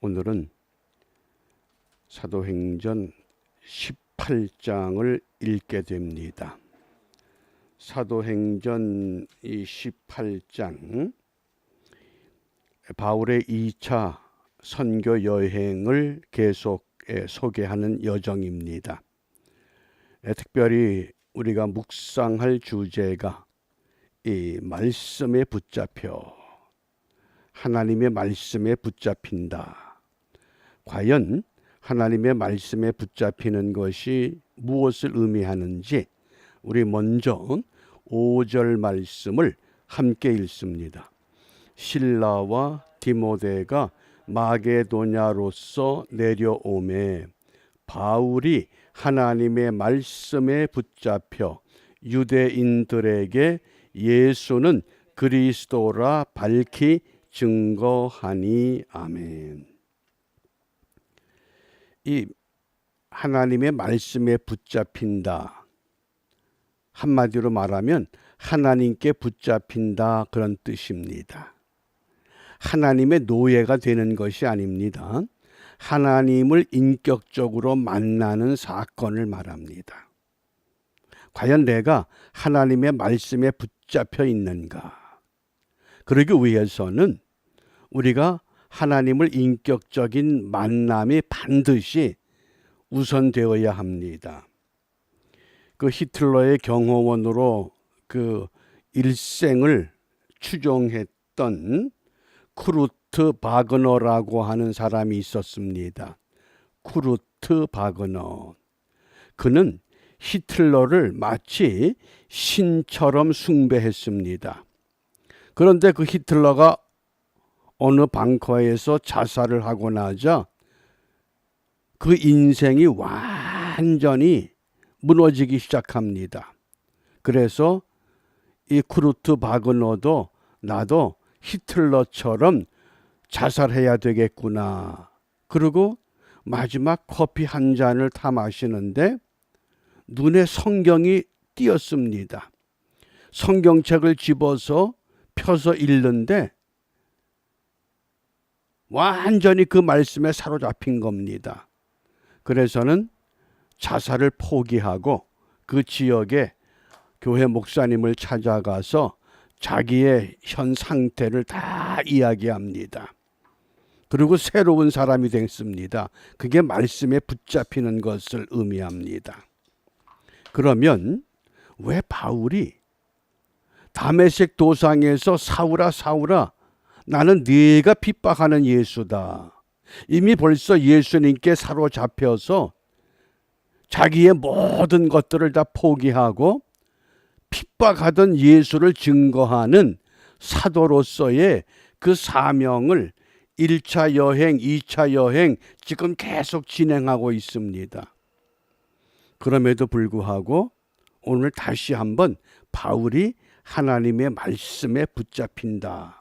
오늘은 사도행전 18장을 읽게 됩니다. 사도행전 이 18장, 바울의 2차 선교 여행을 계속 소개하는 여정입니다. 특별히 우리가 묵상할 주제가 이 말씀에 붙잡혀, 하나님의 말씀에 붙잡힌다. 과연 하나님의 말씀에 붙잡히는 것이 무엇을 의미하는지 우리 먼저 5절 말씀을 함께 읽습니다. 실라와 디모데가 마게도냐로서 내려오매 바울이 하나님의 말씀에 붙잡혀 유대인들에게 예수는 그리스도라 밝히 증거하니. 아멘. 이 하나님의 말씀에 붙잡힌다, 한마디로 말하면 하나님께 붙잡힌다, 그런 뜻입니다. 하나님의 노예가 되는 것이 아닙니다. 하나님을 인격적으로 만나는 사건을 말합니다. 과연 내가 하나님의 말씀에 붙잡혀 있는가? 그러기 위해서는 우리가 하나님을 인격적인 만남이 반드시 우선되어야 합니다. 그 히틀러의 경호원으로 그 일생을 추종했던 쿠르트 바그너라고 하는 사람이 있었습니다. 쿠르트 바그너. 그는 히틀러를 마치 신처럼 숭배했습니다. 그런데 그 히틀러가 어느 벙커에서 자살을 하고 나자 그 인생이 완전히 무너지기 시작합니다. 그래서 이 쿠르트 바그너도 나도 히틀러처럼 자살해야 되겠구나. 그리고 마지막 커피 한 잔을 타 마시는데 눈에 성경이 띄었습니다. 성경책을 집어서 펴서 읽는데 완전히 그 말씀에 사로잡힌 겁니다. 그래서는 자살을 포기하고 그 지역에 교회 목사님을 찾아가서 자기의 현 상태를 다 이야기합니다. 그리고 새로운 사람이 됐습니다. 그게 말씀에 붙잡히는 것을 의미합니다. 그러면 왜 바울이 다메섹 도상에서 사울아 사울아 나는 네가 핍박하는 예수다, 이미 벌써 예수님께 사로잡혀서 자기의 모든 것들을 다 포기하고 핍박하던 예수를 증거하는 사도로서의 그 사명을 1차 여행, 2차 여행 지금 계속 진행하고 있습니다. 그럼에도 불구하고 오늘 다시 한번 바울이 하나님의 말씀에 붙잡힌다.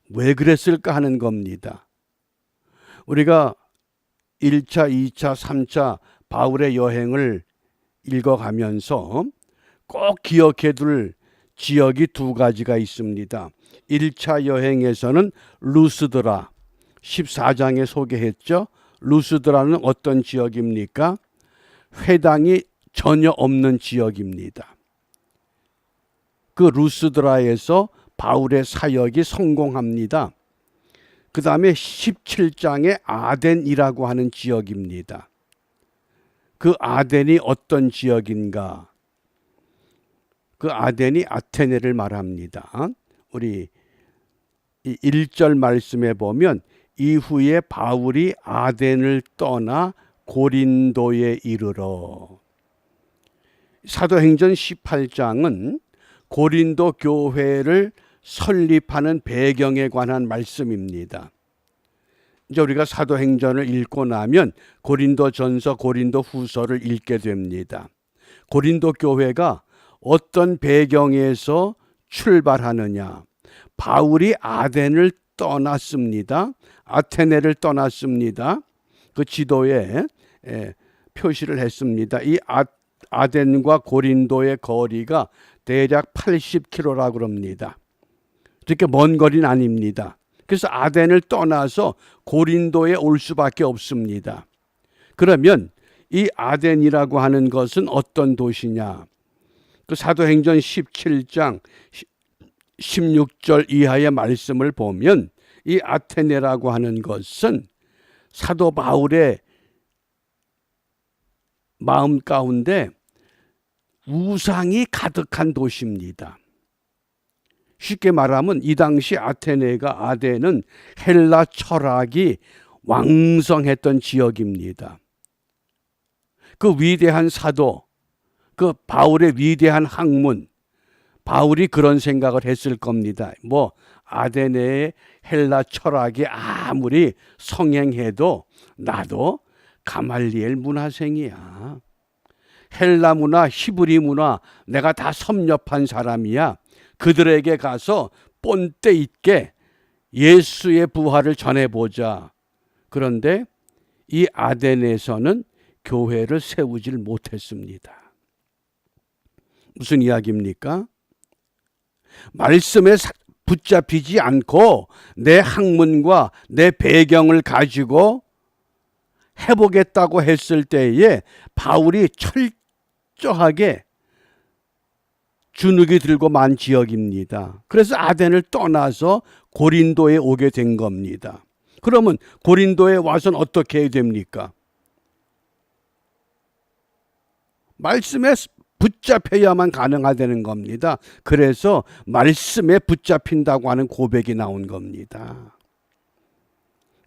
왜 그랬을까 하는 겁니다. 우리가 1차, 2차, 3차 바울의 여행을 읽어가면서 꼭 기억해 둘 지역이 두 가지가 있습니다. 1차 여행에서는 루스드라, 14장에 소개했죠. 루스드라는 어떤 지역입니까? 회당이 전혀 없는 지역입니다. 그 루스드라에서 바울의 사역이 성공합니다. 그 다음에 17장에 아덴이라고 하는 지역입니다. 그 아덴이 어떤 지역인가? 그 아덴이 아테네를 말합니다. 우리 1절 말씀에 보면 이후에 바울이 아덴을 떠나 고린도에 이르러. 사도행전 18장은 고린도 교회를 설립하는 배경에 관한 말씀입니다. 이제 우리가 사도행전을 읽고 나면 고린도전서, 고린도후서를 읽게 됩니다. 고린도 교회가 어떤 배경에서 출발하느냐? 바울이 아덴을 떠났습니다. 아테네를 떠났습니다. 그 지도에 표시를 했습니다. 이 아덴과 고린도의 거리가 대략 80km라고 합니다. 그렇게 먼 거리는 아닙니다. 그래서 아덴을 떠나서 고린도에 올 수밖에 없습니다. 그러면 이 아덴이라고 하는 것은 어떤 도시냐? 그 사도행전 17장 16절 이하의 말씀을 보면 이 아테네라고 하는 것은 사도 바울의 마음 가운데 우상이 가득한 도시입니다. 쉽게 말하면 이 당시 아테네가 아덴은 헬라 철학이 왕성했던 지역입니다. 그 위대한 사도, 그 바울의 위대한 학문, 바울이 그런 생각을 했을 겁니다. 아테네의 헬라 철학이 아무리 성행해도 나도 가말리엘 문화생이야. 헬라 문화, 히브리 문화 내가 다 섭렵한 사람이야. 그들에게 가서 본때 있게 예수의 부활을 전해보자. 그런데 이 아덴에서는 교회를 세우질 못했습니다. 무슨 이야기입니까? 말씀에 붙잡히지 않고 내 학문과 내 배경을 가지고 해보겠다고 했을 때에 바울이 철저하게 주눅이 들고 만 지역입니다. 그래서 아덴을 떠나서 고린도에 오게 된 겁니다. 그러면 고린도에 와서는 어떻게 해야 됩니까? 말씀에 붙잡혀야만 가능하다는 겁니다. 그래서 말씀에 붙잡힌다고 하는 고백이 나온 겁니다.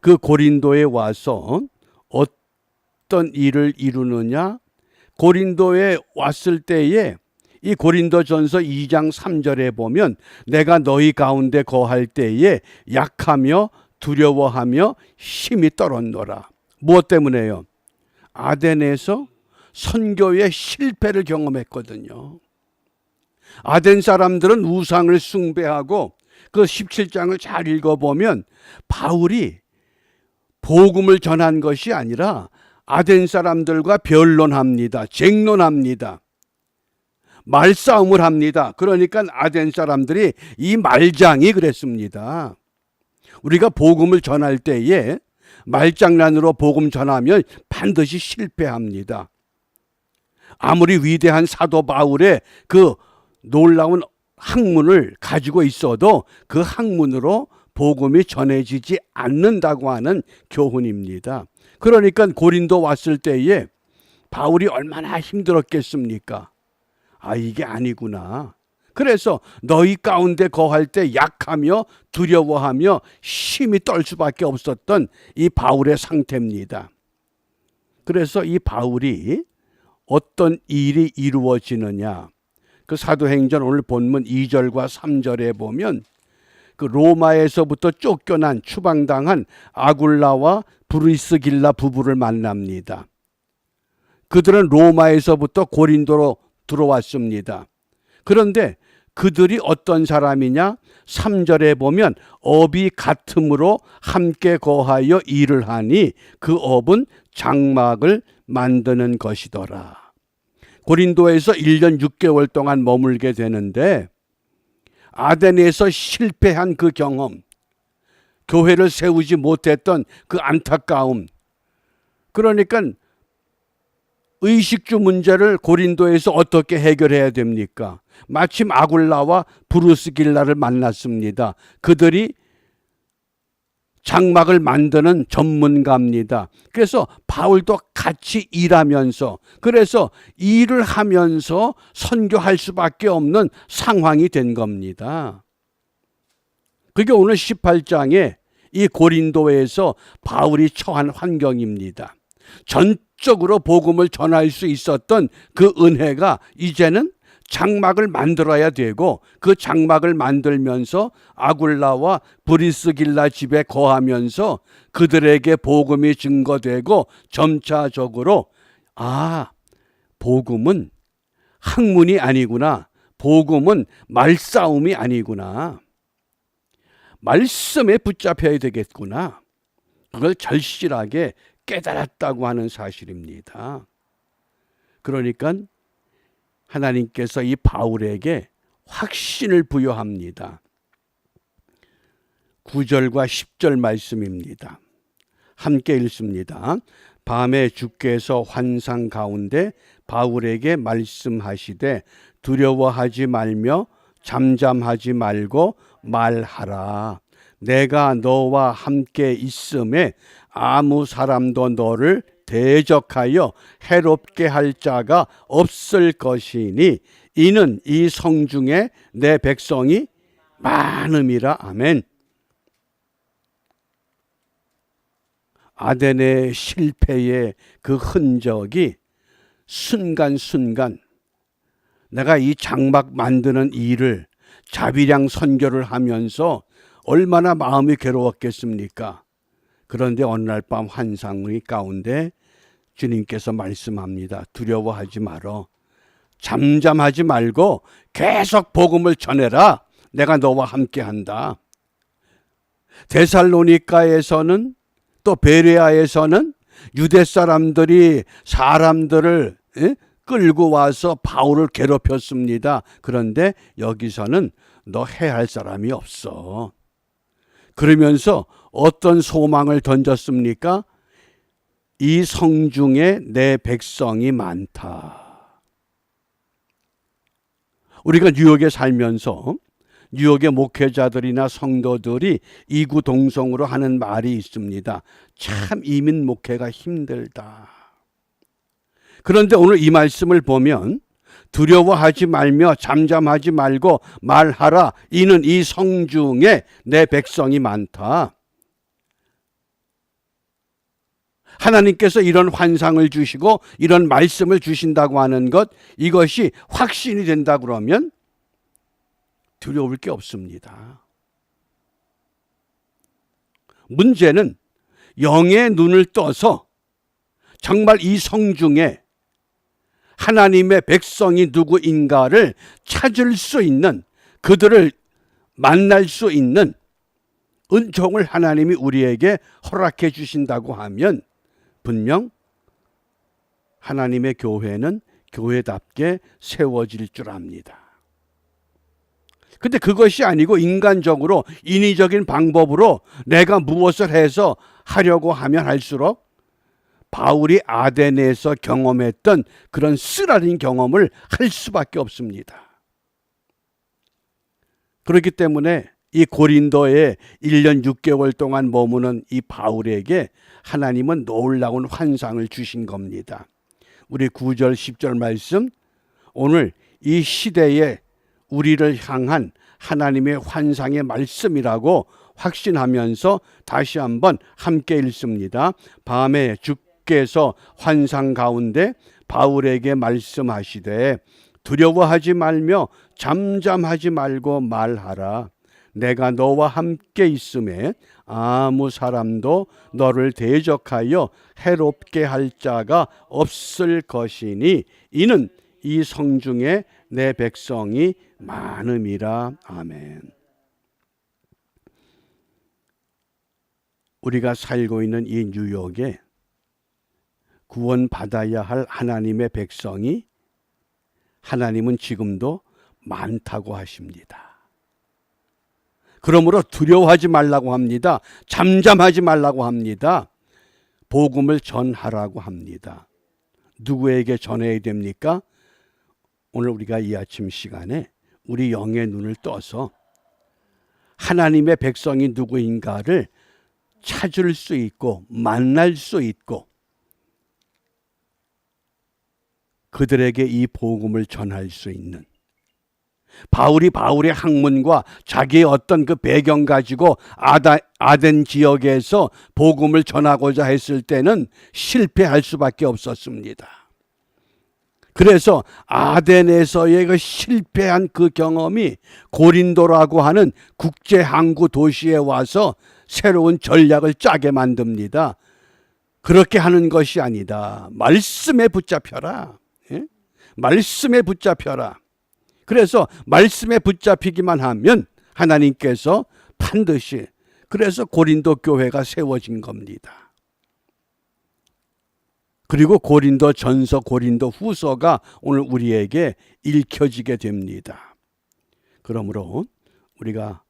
그 고린도에 와서 어떤 일을 이루느냐? 고린도에 왔을 때에 이 고린도전서 2장 3절에 보면 내가 너희 가운데 거할 때에 약하며 두려워하며 힘이 떨었노라. 무엇 때문에요? 아덴에서 선교의 실패를 경험했거든요. 아덴 사람들은 우상을 숭배하고 그 17장을 잘 읽어보면 바울이 복음을 전한 것이 아니라 아덴 사람들과 변론합니다. 쟁론합니다. 말싸움을 합니다. 그러니까 아덴 사람들이 이 말장이 그랬습니다. 우리가 복음을 전할 때에 말장난으로 복음 전하면 반드시 실패합니다. 아무리 위대한 사도 바울의 그 놀라운 학문을 가지고 있어도 그 학문으로 복음이 전해지지 않는다고 하는 교훈입니다. 그러니까 고린도 왔을 때에 바울이 얼마나 힘들었겠습니까? 이게 아니구나. 그래서 너희 가운데 거할 때 약하며 두려워하며 힘이 떨 수밖에 없었던 이 바울의 상태입니다. 그래서 이 바울이 어떤 일이 이루어지느냐? 그 사도행전 오늘 본문 2절과 3절에 보면 그 로마에서부터 쫓겨난 추방당한 아굴라와 브리스길라 부부를 만납니다. 그들은 로마에서부터 고린도로 들어왔습니다. 그런데 그들이 어떤 사람이냐? 3절에 보면 업이 같음으로 함께 거하여 일을 하니 그 업은 장막을 만드는 것이더라. 고린도에서 1년 6개월 동안 머물게 되는데 아덴에서 실패한 그 경험, 교회를 세우지 못했던 그 안타까움, 그러니까 의식주 문제를 고린도에서 어떻게 해결해야 됩니까? 마침 아굴라와 브루스길라를 만났습니다. 그들이 장막을 만드는 전문가입니다. 그래서 바울도 같이 일하면서, 그래서 일을 하면서 선교할 수밖에 없는 상황이 된 겁니다. 그게 오늘 18장에 이 고린도에서 바울이 처한 환경입니다. 전적으로 복음을 전할 수 있었던 그 은혜가 이제는 장막을 만들어야 되고, 그 장막을 만들면서 아굴라와 브리스길라 집에 거하면서 그들에게 복음이 증거되고 점차적으로 복음은 학문이 아니구나, 복음은 말싸움이 아니구나, 말씀에 붙잡혀야 되겠구나, 그걸 절실하게 깨달았다고 하는 사실입니다. 그러니까 하나님께서 이 바울에게 확신을 부여합니다. 9절과 10절 말씀입니다. 함께 읽습니다. 밤에 주께서 환상 가운데 바울에게 말씀하시되 두려워하지 말며 잠잠하지 말고 말하라. 내가 너와 함께 있음에 아무 사람도 너를 대적하여 해롭게 할 자가 없을 것이니 이는 이 성중에 내 백성이 많음이라. 아멘. 아덴의 실패의 그 흔적이 순간순간 내가 이 장막 만드는 일을 자비량 선교를 하면서 얼마나 마음이 괴로웠겠습니까? 그런데 어느 날 밤 환상의 가운데 주님께서 말씀합니다. 두려워하지 말어. 잠잠하지 말고 계속 복음을 전해라. 내가 너와 함께한다. 데살로니가에서는 또 베레아에서는 유대 사람들이 사람들을 끌고 와서 바울을 괴롭혔습니다. 그런데 여기서는 너 해야 할 사람이 없어. 그러면서 어떤 소망을 던졌습니까? 이 성중에 내 백성이 많다. 우리가 뉴욕에 살면서 뉴욕의 목회자들이나 성도들이 이구동성으로 하는 말이 있습니다. 참 이민 목회가 힘들다. 그런데 오늘 이 말씀을 보면 두려워하지 말며 잠잠하지 말고 말하라. 이는 이 성중에 내 백성이 많다. 하나님께서 이런 환상을 주시고 이런 말씀을 주신다고 하는 것, 이것이 확신이 된다 그러면 두려울 게 없습니다. 문제는 영의 눈을 떠서 정말 이 성중에 하나님의 백성이 누구인가를 찾을 수 있는, 그들을 만날 수 있는 은총을 하나님이 우리에게 허락해 주신다고 하면 분명 하나님의 교회는 교회답게 세워질 줄 압니다. 근데 그것이 아니고 인간적으로 인위적인 방법으로 내가 무엇을 해서 하려고 하면 할수록 바울이 아덴에서 경험했던 그런 쓰라린 경험을 할 수밖에 없습니다. 그렇기 때문에 이 고린도에 1년 6개월 동안 머무는 이 바울에게 하나님은 놀라운 환상을 주신 겁니다. 우리 9절 10절 말씀, 오늘 이 시대에 우리를 향한 하나님의 환상의 말씀이라고 확신하면서 다시 한번 함께 읽습니다. 밤에 주께서 환상 가운데 바울에게 말씀하시되 두려워하지 말며 잠잠하지 말고 말하라. 내가 너와 함께 있음에 아무 사람도 너를 대적하여 해롭게 할 자가 없을 것이니 이는 이 성중에 내 백성이 많음이라. 아멘. 우리가 살고 있는 이 뉴욕에 구원받아야 할 하나님의 백성이 하나님은 지금도 많다고 하십니다. 그러므로 두려워하지 말라고 합니다. 잠잠하지 말라고 합니다. 복음을 전하라고 합니다. 누구에게 전해야 됩니까? 오늘 우리가 이 아침 시간에 우리 영의 눈을 떠서 하나님의 백성이 누구인가를 찾을 수 있고 만날 수 있고 그들에게 이 복음을 전할 수 있는, 바울의 학문과 자기의 어떤 그 배경 가지고 아덴 지역에서 복음을 전하고자 했을 때는 실패할 수밖에 없었습니다. 그래서 아덴에서의 그 실패한 그 경험이 고린도라고 하는 국제 항구 도시에 와서 새로운 전략을 짜게 만듭니다. 그렇게 하는 것이 아니다. 말씀에 붙잡혀라. 예? 말씀에 붙잡혀라. 그래서 말씀에 붙잡히기만 하면 하나님께서 반드시, 그래서 고린도 교회가 세워진 겁니다. 그리고 고린도 전서, 고린도 후서가 오늘 우리에게 읽혀지게 됩니다. 그러므로 우리가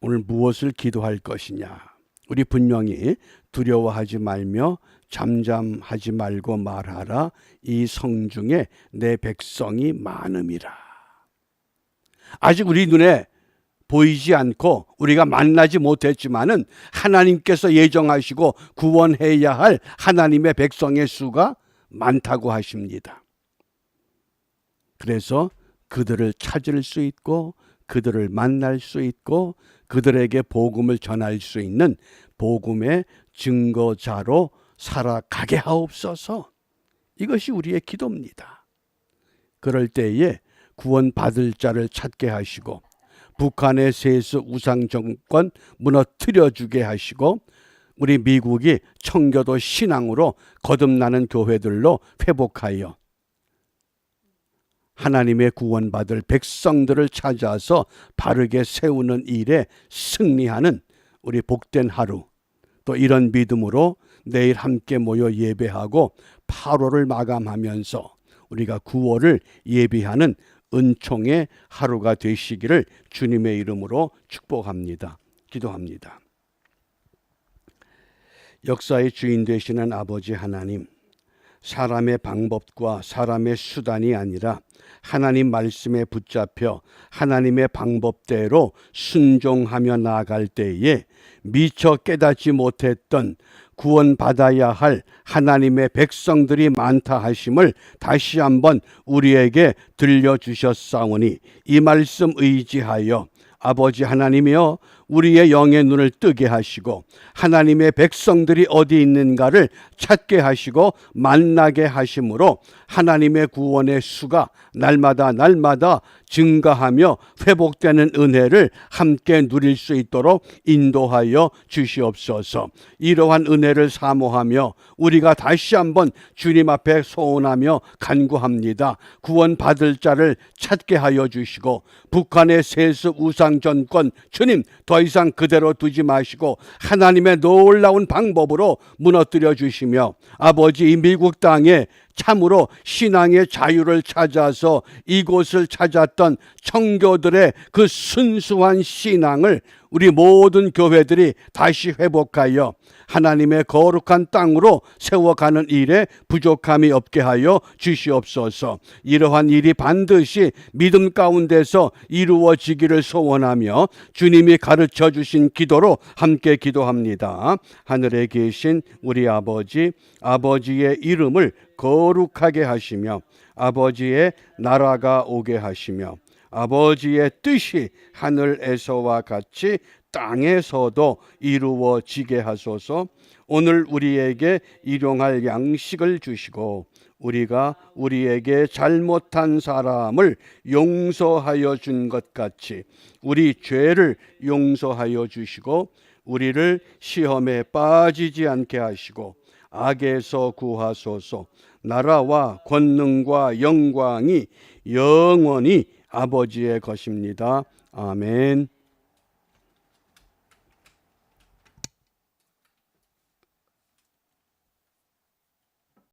오늘 무엇을 기도할 것이냐? 우리 분명히 두려워하지 말며 잠잠하지 말고 말하라. 이 성중에 내 백성이 많음이라. 아직 우리 눈에 보이지 않고 우리가 만나지 못했지만은 하나님께서 예정하시고 구원해야 할 하나님의 백성의 수가 많다고 하십니다. 그래서 그들을 찾을 수 있고 그들을 만날 수 있고 그들에게 복음을 전할 수 있는 복음의 증거자로 살아가게 하옵소서. 이것이 우리의 기도입니다. 그럴 때에 구원받을 자를 찾게 하시고 북한의 세수 우상 정권 무너뜨려 주게 하시고 우리 미국이 청교도 신앙으로 거듭나는 교회들로 회복하여 하나님의 구원받을 백성들을 찾아서 바르게 세우는 일에 승리하는 우리 복된 하루, 또 이런 믿음으로 내일 함께 모여 예배하고 8월을 마감하면서 우리가 9월을 예비하는 은총의 하루가 되시기를 주님의 이름으로 축복합니다. 기도합니다. 역사의 주인 되시는 아버지 하나님, 사람의 방법과 사람의 수단이 아니라 하나님 말씀에 붙잡혀 하나님의 방법대로 순종하며 나아갈 때에 미처 깨닫지 못했던 구원받아야 할 하나님의 백성들이 많다 하심을 다시 한번 우리에게 들려주셨사오니 이 말씀 의지하여 아버지 하나님이여 우리의 영의 눈을 뜨게 하시고 하나님의 백성들이 어디 있는가를 찾게 하시고 만나게 하심으로 하나님의 구원의 수가 날마다 증가하며 회복되는 은혜를 함께 누릴 수 있도록 인도하여 주시옵소서. 이러한 은혜를 사모하며 우리가 다시 한번 주님 앞에 소원하며 간구합니다. 구원받을 자를 찾게 하여 주시고 북한의 세습 우상 정권 주님 더 이상 그대로 두지 마시고 하나님의 놀라운 방법으로 무너뜨려 주시며 아버지 이 미국 땅에 참으로 신앙의 자유를 찾아서 이곳을 찾았던 청교들의 그 순수한 신앙을 우리 모든 교회들이 다시 회복하여 하나님의 거룩한 땅으로 세워가는 일에 부족함이 없게 하여 주시옵소서. 이러한 일이 반드시 믿음 가운데서 이루어지기를 소원하며 주님이 가르쳐 주신 기도로 함께 기도합니다. 하늘에 계신 우리 아버지, 아버지의 이름을 거룩하게 하시며 아버지의 나라가 오게 하시며 아버지의 뜻이 하늘에서와 같이 땅에서도 이루어지게 하소서. 오늘 우리에게 일용할 양식을 주시고 우리가 우리에게 잘못한 사람을 용서하여 준 것 같이 우리 죄를 용서하여 주시고 우리를 시험에 빠지지 않게 하시고 악에서 구하소서. 나라와 권능과 영광이 영원히 아버지의 것입니다. 아멘.